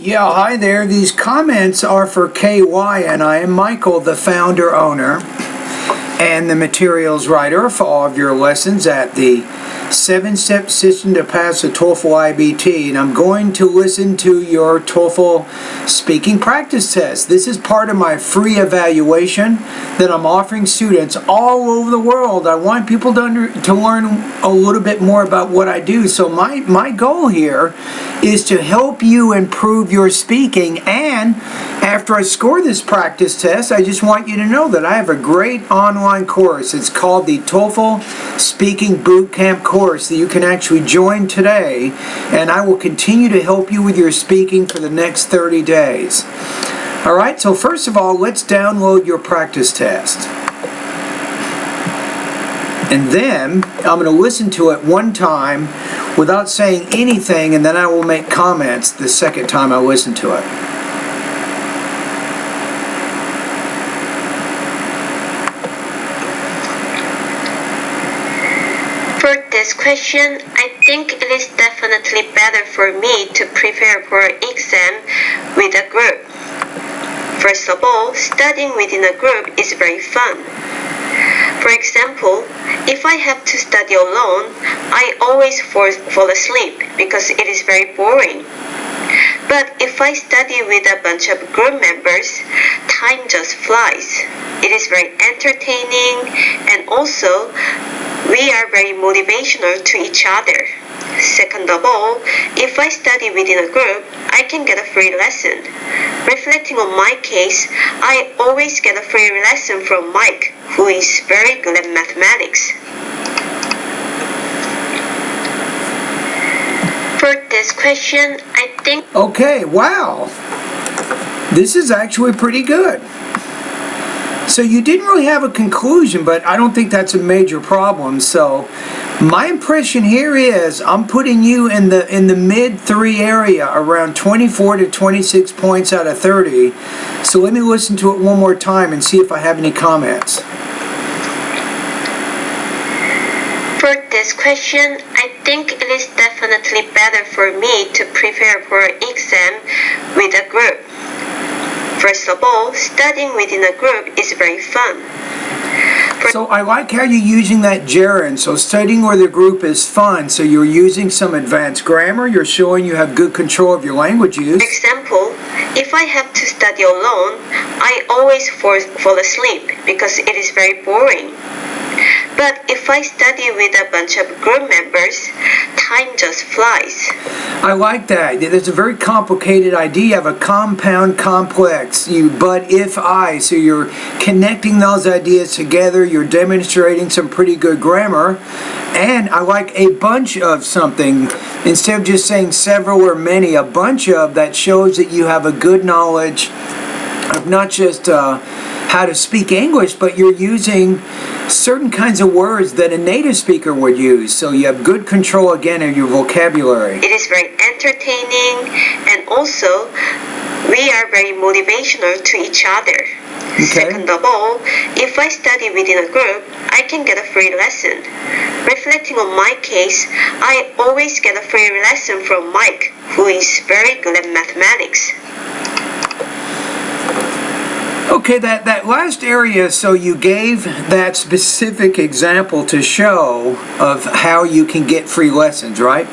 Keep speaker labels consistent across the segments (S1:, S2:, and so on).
S1: Yeah, hi there. These comments are for KY, and I am Michael, the founder, owner, and the materials writer for all of your lessons at the 7-step system to pass the TOEFL IBT, and I'm going to listen to your TOEFL speaking practice test. This is part of my free evaluation that I'm offering students all over the world. I want people to learn a little bit more about what I do. So my goal here is to help you improve your speaking, and after I score this practice test, I just want you to know that I have a great online course. It's called the TOEFL Speaking Bootcamp course that you can actually join today, and I will continue to help you with your speaking for the next 30 days. Alright, so first of all, let's download your practice test. And then I'm going to listen to it one time without saying anything, and then I will make comments the second time I listen to it.
S2: For this question, I think it is definitely better for me to prepare for an exam with a group. First of all, studying within a group is very fun. For example, if I have to study alone, I always fall asleep because it is very boring. But if I study with a bunch of group members, time just flies. It is very entertaining, and also we are very motivational to each other. Second of all, if I study within a group, I can get a free lesson. Reflecting on my case, I always get a free lesson from Mike, who is very good at mathematics. For this question, I think...
S1: Okay, wow. This is actually pretty good. So you didn't really have a conclusion, but I don't think that's a major problem. So my impression here is I'm putting you in the mid 3 area, around 24 to 26 points out of 30. So let me listen to it one more time and see if I have any comments.
S2: For this question, I think it is definitely better for me to prepare for an exam with a group. First of all, studying within a group is very fun.
S1: So I like how you're using that gerund. So studying with a group is fun. So you're using some advanced grammar. You're showing you have good control of your language use.
S2: For example, if I have to study alone, I always fall asleep because it is very boring. But if I study with a bunch of group members, time just flies.
S1: I like that. There's a very complicated idea. You have a compound complex. But if I. So you're connecting those ideas together. You're demonstrating some pretty good grammar. And I like a bunch of something. Instead of just saying several or many, a bunch of that shows that you have a good knowledge of not just how to speak English, but you're using certain kinds of words that a native speaker would use. So you have good control again of your vocabulary.
S2: It is very entertaining, and also we are very motivational to each other.
S1: Okay.
S2: Second of all, if I study within a group, I can get a free lesson. Reflecting on my case, I always get a free lesson from Mike, who is very good at mathematics.
S1: Okay, that last area, so you gave that specific example to show of how you can get free lessons, right?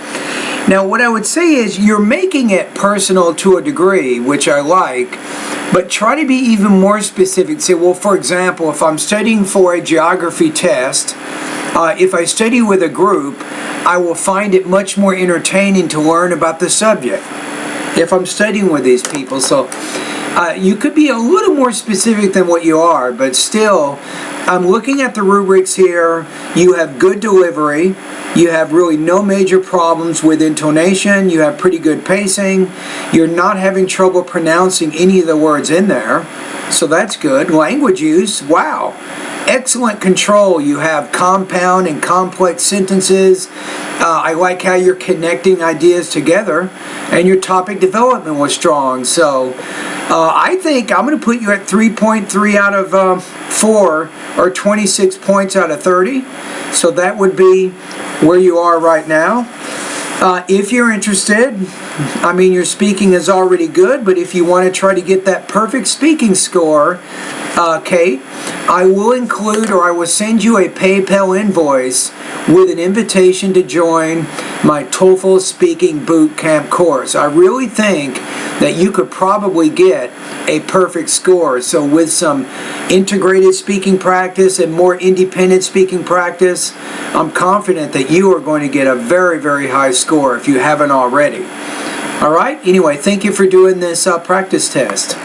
S1: Now, what I would say is you're making it personal to a degree, which I like, but try to be even more specific. Say, well, for example, if I'm studying for a geography test, if I study with a group, I will find it much more entertaining to learn about the subject if I'm studying with these people. So you could be a little more specific than what you are, but still, I'm looking at the rubrics here. You have good delivery. You have really no major problems with intonation. You have pretty good pacing. You're not having trouble pronouncing any of the words in there, so that's good. Language use, wow. Excellent control. You have compound and complex sentences. I like how you're connecting ideas together, and your topic development was strong. So I think I'm going to put you at 3.3 out of 4, or 26 points out of 30. So that would be where you are right now. If you're interested, I mean, your speaking is already good, but if you want to try to get that perfect speaking score, Kate, I will include, or I will send you a PayPal invoice with an invitation to join my TOEFL Speaking Boot Camp course. I really think that you could probably get a perfect score. So with some integrated speaking practice and more independent speaking practice, I'm confident that you are going to get a very, very high score if you haven't already. All right? Anyway, thank you for doing this practice test.